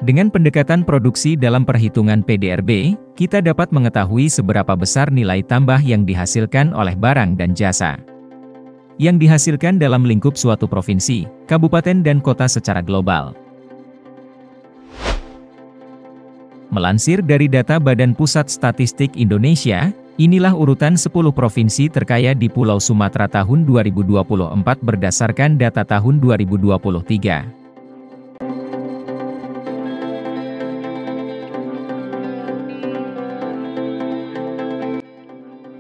Dengan pendekatan produksi dalam perhitungan PDRB, kita dapat mengetahui seberapa besar nilai tambah yang dihasilkan oleh barang dan jasa yang dihasilkan dalam lingkup suatu provinsi, kabupaten dan kota secara global. Melansir dari data Badan Pusat Statistik Indonesia, inilah urutan 10 provinsi terkaya di Pulau Sumatera tahun 2024 berdasarkan data tahun 2023.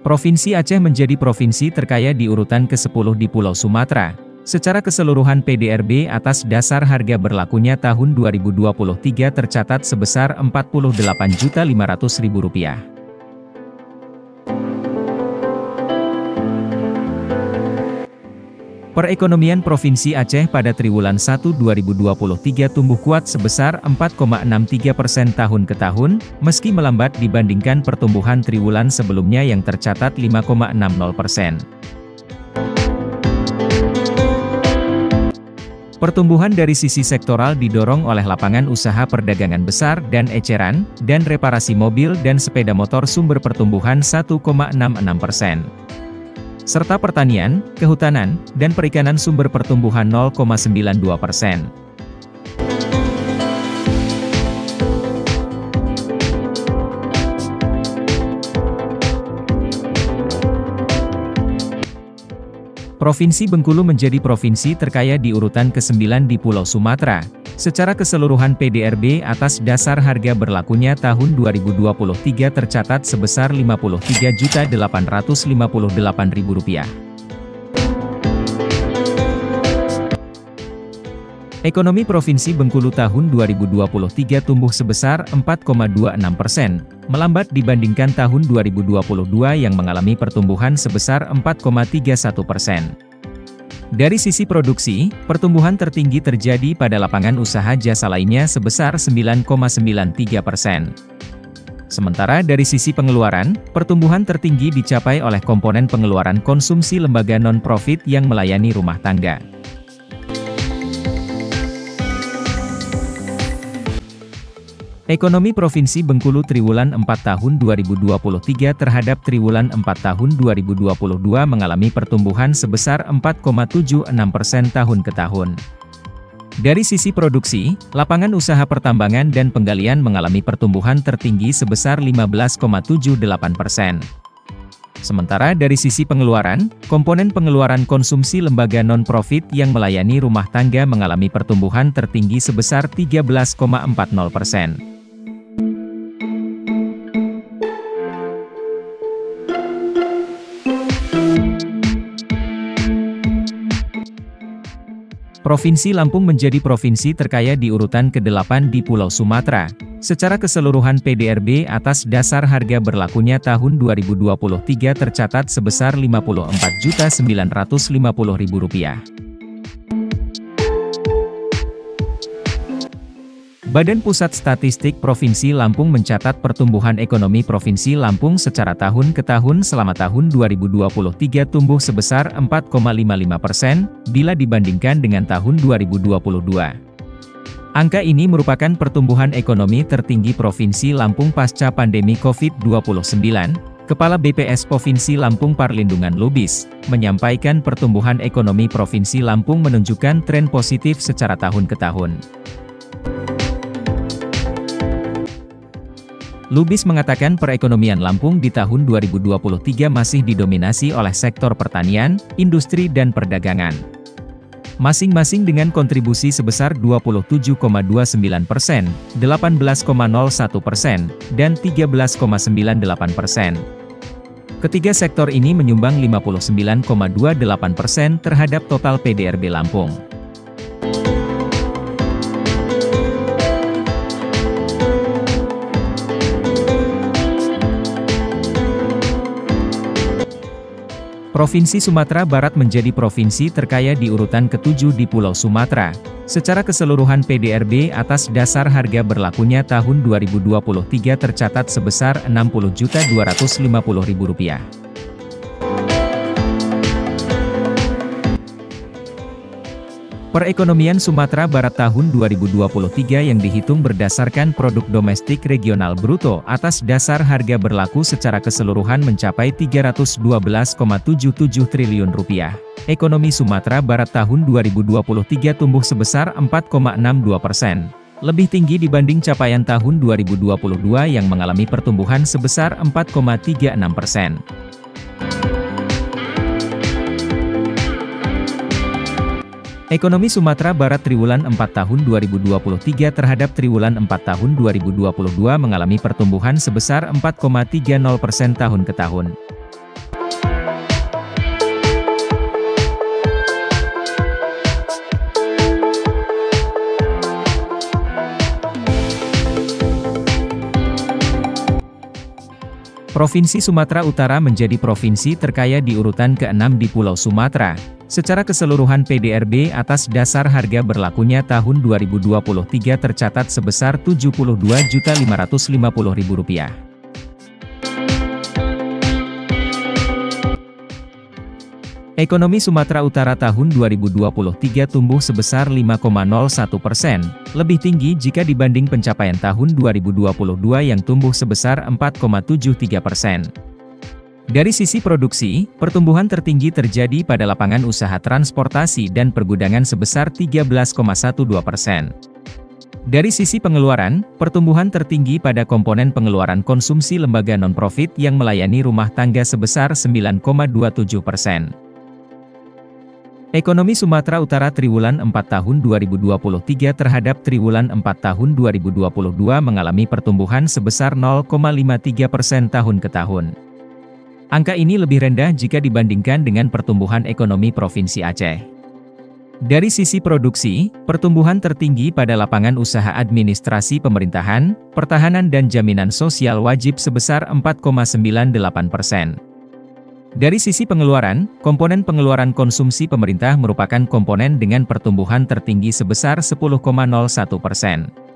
Provinsi Aceh menjadi provinsi terkaya di urutan ke-10 di Pulau Sumatera. Secara keseluruhan PDRB atas dasar harga berlakunya tahun 2023 tercatat sebesar Rp48.500.000. Perekonomian Provinsi Aceh pada triwulan 1 2023 tumbuh kuat sebesar 4,63% tahun ke tahun, meski melambat dibandingkan pertumbuhan triwulan sebelumnya yang tercatat 5,60%. Pertumbuhan dari sisi sektoral didorong oleh lapangan usaha perdagangan besar dan eceran, dan reparasi mobil dan sepeda motor sumber pertumbuhan 1,66%. Serta pertanian, kehutanan, dan perikanan sumber pertumbuhan 0,92%. Provinsi Bengkulu menjadi provinsi terkaya di urutan ke-9 di Pulau Sumatera. Secara keseluruhan PDRB atas dasar harga berlakunya tahun 2023 tercatat sebesar Rp53.858.000. Ekonomi Provinsi Bengkulu tahun 2023 tumbuh sebesar 4,26%, melambat dibandingkan tahun 2022 yang mengalami pertumbuhan sebesar 4,31%. Dari sisi produksi, pertumbuhan tertinggi terjadi pada lapangan usaha jasa lainnya sebesar 9,93%. Sementara dari sisi pengeluaran, pertumbuhan tertinggi dicapai oleh komponen pengeluaran konsumsi lembaga non-profit yang melayani rumah tangga. Ekonomi Provinsi Bengkulu triwulan 4 tahun 2023 terhadap triwulan 4 tahun 2022 mengalami pertumbuhan sebesar 4,76% tahun ke tahun. Dari sisi produksi, lapangan usaha pertambangan dan penggalian mengalami pertumbuhan tertinggi sebesar 15,78%. Sementara dari sisi pengeluaran, komponen pengeluaran konsumsi lembaga non-profit yang melayani rumah tangga mengalami pertumbuhan tertinggi sebesar 13,40%. Provinsi Lampung menjadi provinsi terkaya di urutan ke-8 di Pulau Sumatera. Secara keseluruhan PDRB atas dasar harga berlakunya tahun 2023 tercatat sebesar Rp54.950.000. Badan Pusat Statistik Provinsi Lampung mencatat pertumbuhan ekonomi Provinsi Lampung secara tahun ke tahun selama tahun 2023 tumbuh sebesar 4,55% bila dibandingkan dengan tahun 2022. Angka ini merupakan pertumbuhan ekonomi tertinggi Provinsi Lampung pasca pandemi COVID-19. Kepala BPS Provinsi Lampung Parlindungan Lubis menyampaikan pertumbuhan ekonomi Provinsi Lampung menunjukkan tren positif secara tahun ke tahun. Lubis mengatakan perekonomian Lampung di tahun 2023 masih didominasi oleh sektor pertanian, industri dan perdagangan. Masing-masing dengan kontribusi sebesar 27,29%, 18,01%, dan 13,98%. Ketiga sektor ini menyumbang 59,28% terhadap total PDRB Lampung. Provinsi Sumatera Barat menjadi provinsi terkaya di urutan ke-7 di Pulau Sumatera. Secara keseluruhan PDRB atas dasar harga berlakunya tahun 2023 tercatat sebesar Rp60.250.000. Perekonomian Sumatera Barat tahun 2023 yang dihitung berdasarkan produk domestik regional bruto atas dasar harga berlaku secara keseluruhan mencapai Rp312,77 triliun. Ekonomi Sumatera Barat tahun 2023 tumbuh sebesar 4,62%. Lebih tinggi dibanding capaian tahun 2022 yang mengalami pertumbuhan sebesar 4,36%. Ekonomi Sumatera Barat triwulan 4 tahun 2023 terhadap triwulan 4 tahun 2022 mengalami pertumbuhan sebesar 4,30% tahun ke tahun. Provinsi Sumatera Utara menjadi provinsi terkaya di urutan ke-6 di Pulau Sumatera. Secara keseluruhan PDRB atas dasar harga berlakunya tahun 2023 tercatat sebesar Rp72.550.000. Ekonomi Sumatera Utara tahun 2023 tumbuh sebesar 5,01%, lebih tinggi jika dibanding pencapaian tahun 2022 yang tumbuh sebesar 4,73%. Dari sisi produksi, pertumbuhan tertinggi terjadi pada lapangan usaha transportasi dan pergudangan sebesar 13,12%. Dari sisi pengeluaran, pertumbuhan tertinggi pada komponen pengeluaran konsumsi lembaga non-profit yang melayani rumah tangga sebesar 9,27%. Ekonomi Sumatera Utara triwulan 4 tahun 2023 terhadap triwulan 4 tahun 2022 mengalami pertumbuhan sebesar 0,53% tahun ke tahun. Angka ini lebih rendah jika dibandingkan dengan pertumbuhan ekonomi Provinsi Aceh. Dari sisi produksi, pertumbuhan tertinggi pada lapangan usaha administrasi pemerintahan, pertahanan dan jaminan sosial wajib sebesar 4,98%. Dari sisi pengeluaran, komponen pengeluaran konsumsi pemerintah merupakan komponen dengan pertumbuhan tertinggi sebesar 10,01%.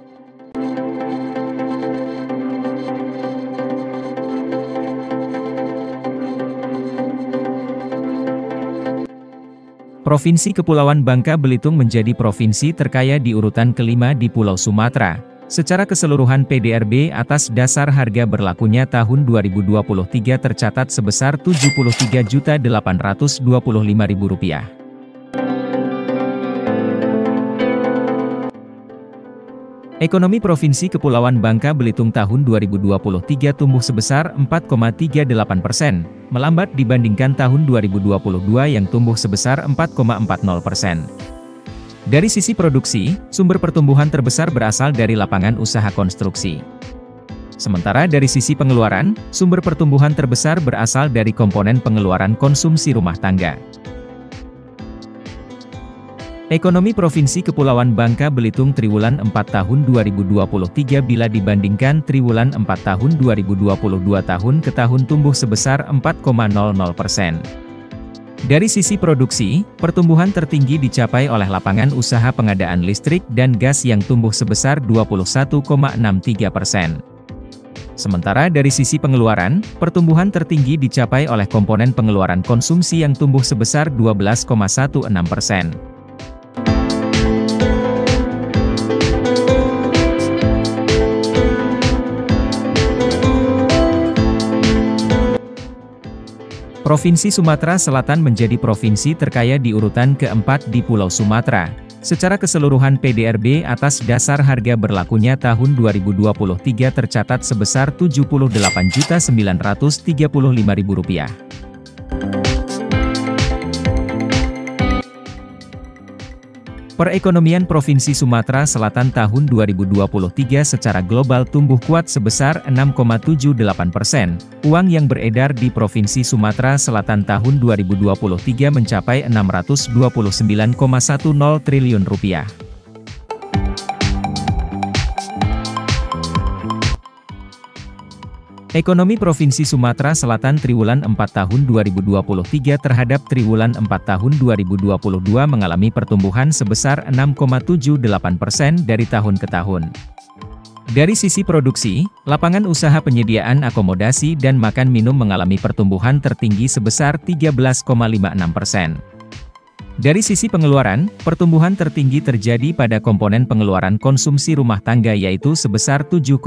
Provinsi Kepulauan Bangka Belitung menjadi provinsi terkaya di urutan kelima di Pulau Sumatera. Secara keseluruhan PDRB atas dasar harga berlakunya tahun 2023 tercatat sebesar Rp73.825.000. Ekonomi Provinsi Kepulauan Bangka Belitung tahun 2023 tumbuh sebesar 4,38%, melambat dibandingkan tahun 2022 yang tumbuh sebesar 4,40%. Dari sisi produksi, sumber pertumbuhan terbesar berasal dari lapangan usaha konstruksi. Sementara dari sisi pengeluaran, sumber pertumbuhan terbesar berasal dari komponen pengeluaran konsumsi rumah tangga. Ekonomi Provinsi Kepulauan Bangka Belitung triwulan 4 tahun 2023 bila dibandingkan triwulan 4 tahun 2022 tahun ke tahun tumbuh sebesar 4,00%. Dari sisi produksi, pertumbuhan tertinggi dicapai oleh lapangan usaha pengadaan listrik dan gas yang tumbuh sebesar 21,63%. Sementara dari sisi pengeluaran, pertumbuhan tertinggi dicapai oleh komponen pengeluaran konsumsi yang tumbuh sebesar 12,16%. Provinsi Sumatera Selatan menjadi provinsi terkaya di urutan keempat di Pulau Sumatera. Secara keseluruhan PDRB atas dasar harga berlakunya tahun 2023 tercatat sebesar Rp78.935.000. Perekonomian Provinsi Sumatera Selatan tahun 2023 secara global tumbuh kuat sebesar 6,78%. Uang yang beredar di Provinsi Sumatera Selatan tahun 2023 mencapai Rp629,10 triliun. Ekonomi Provinsi Sumatera Selatan triwulan 4 tahun 2023 terhadap triwulan 4 tahun 2022 mengalami pertumbuhan sebesar 6,78% dari tahun ke tahun. Dari sisi produksi, lapangan usaha penyediaan akomodasi dan makan minum mengalami pertumbuhan tertinggi sebesar 13,56%. Dari sisi pengeluaran, pertumbuhan tertinggi terjadi pada komponen pengeluaran konsumsi rumah tangga yaitu sebesar 7,70%.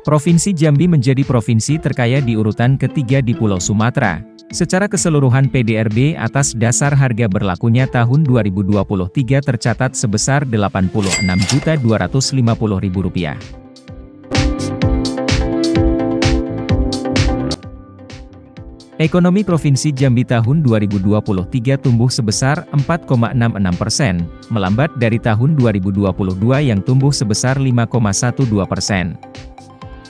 Provinsi Jambi menjadi provinsi terkaya di urutan ketiga di Pulau Sumatera. Secara keseluruhan PDRB atas dasar harga berlakunya tahun 2023 tercatat sebesar Rp86.250.000. Ekonomi Provinsi Jambi tahun 2023 tumbuh sebesar 4,66%, melambat dari tahun 2022 yang tumbuh sebesar 5,12%.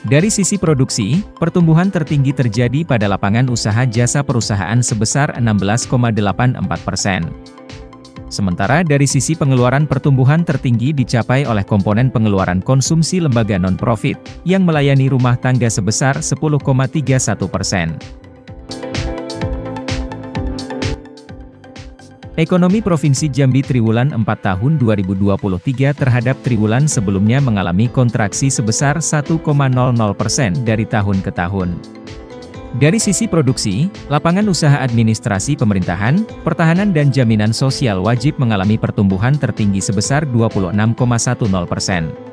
Dari sisi produksi, pertumbuhan tertinggi terjadi pada lapangan usaha jasa perusahaan sebesar 16,84%. Sementara dari sisi pengeluaran pertumbuhan tertinggi dicapai oleh komponen pengeluaran konsumsi lembaga non-profit, yang melayani rumah tangga sebesar 10,31%. Ekonomi Provinsi Jambi triwulan 4 tahun 2023 terhadap triwulan sebelumnya mengalami kontraksi sebesar 1,00% dari tahun ke tahun. Dari sisi produksi, lapangan usaha administrasi pemerintahan, pertahanan dan jaminan sosial wajib mengalami pertumbuhan tertinggi sebesar 26,10%.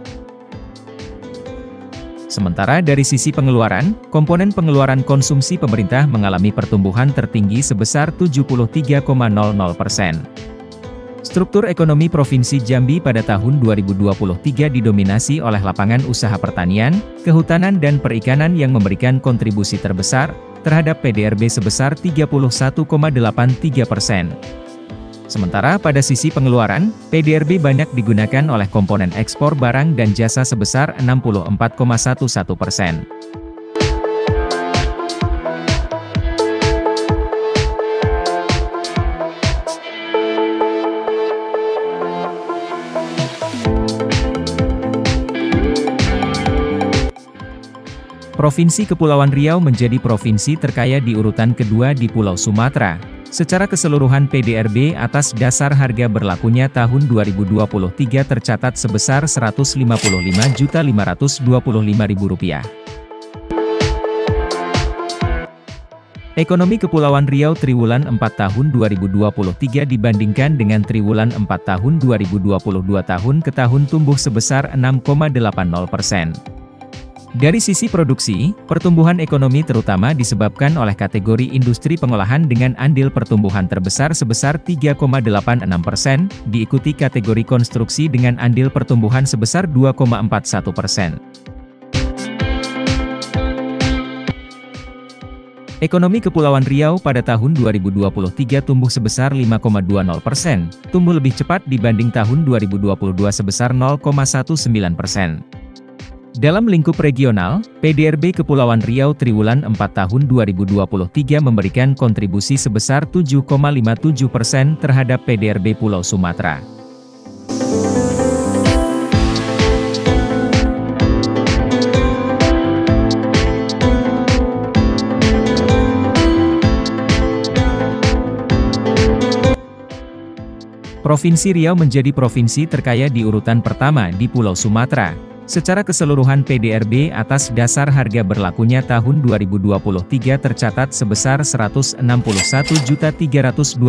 Sementara dari sisi pengeluaran, komponen pengeluaran konsumsi pemerintah mengalami pertumbuhan tertinggi sebesar 73,00%. Struktur ekonomi Provinsi Jambi pada tahun 2023 didominasi oleh lapangan usaha pertanian, kehutanan dan perikanan yang memberikan kontribusi terbesar terhadap PDRB sebesar 31,83%. Sementara pada sisi pengeluaran, PDRB banyak digunakan oleh komponen ekspor barang dan jasa sebesar 64,11%. Provinsi Kepulauan Riau menjadi provinsi terkaya di urutan kedua di Pulau Sumatera. Secara keseluruhan PDRB atas dasar harga berlakunya tahun 2023 tercatat sebesar Rp155.525.000. Ekonomi Kepulauan Riau triwulan 4 tahun 2023 dibandingkan dengan triwulan 4 tahun 2022 tahun ke tahun tumbuh sebesar 6,80%. Dari sisi produksi, pertumbuhan ekonomi terutama disebabkan oleh kategori industri pengolahan dengan andil pertumbuhan terbesar sebesar 3,86%, diikuti kategori konstruksi dengan andil pertumbuhan sebesar 2,41%. Ekonomi Kepulauan Riau pada tahun 2023 tumbuh sebesar 5,20%, tumbuh lebih cepat dibanding tahun 2022 sebesar 0,19%. Dalam lingkup regional, PDRB Kepulauan Riau triwulan 4 tahun 2023 memberikan kontribusi sebesar 7,57% terhadap PDRB Pulau Sumatera. Provinsi Riau menjadi provinsi terkaya di urutan pertama di Pulau Sumatera. Secara keseluruhan PDRB atas dasar harga berlakunya tahun 2023 tercatat sebesar Rp161.325.000.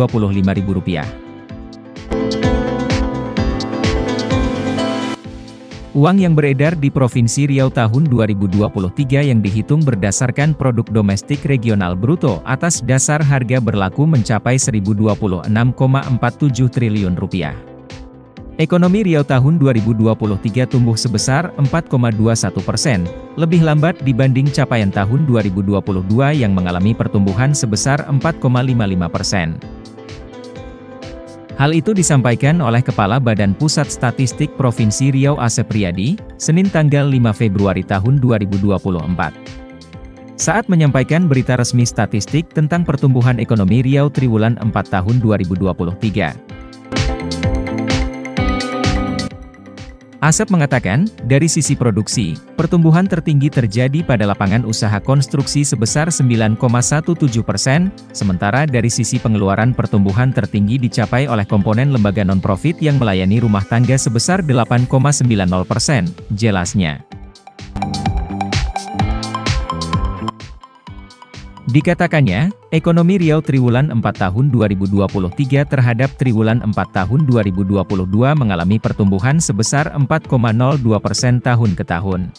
Uang yang beredar di Provinsi Riau tahun 2023 yang dihitung berdasarkan produk domestik regional bruto atas dasar harga berlaku mencapai Rp1.026,47 triliun. Ekonomi Riau tahun 2023 tumbuh sebesar 4,21%, lebih lambat dibanding capaian tahun 2022 yang mengalami pertumbuhan sebesar 4,55%. Hal itu disampaikan oleh Kepala Badan Pusat Statistik Provinsi Riau Asep Riyadi, Senin tanggal 5 Februari tahun 2024. Saat menyampaikan berita resmi statistik tentang pertumbuhan ekonomi Riau triwulan 4 tahun 2023. Asep mengatakan, dari sisi produksi, pertumbuhan tertinggi terjadi pada lapangan usaha konstruksi sebesar 9,17%, sementara dari sisi pengeluaran pertumbuhan tertinggi dicapai oleh komponen lembaga non-profit yang melayani rumah tangga sebesar 8,90%, jelasnya. Dikatakannya, ekonomi real triwulan 4 tahun 2023 terhadap triwulan 4 tahun 2022 mengalami pertumbuhan sebesar 4,02% tahun ke tahun.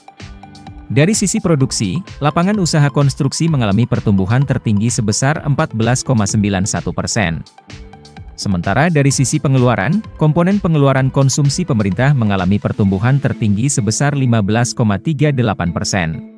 Dari sisi produksi, lapangan usaha konstruksi mengalami pertumbuhan tertinggi sebesar 14,91%. Sementara dari sisi pengeluaran, komponen pengeluaran konsumsi pemerintah mengalami pertumbuhan tertinggi sebesar 15,38%.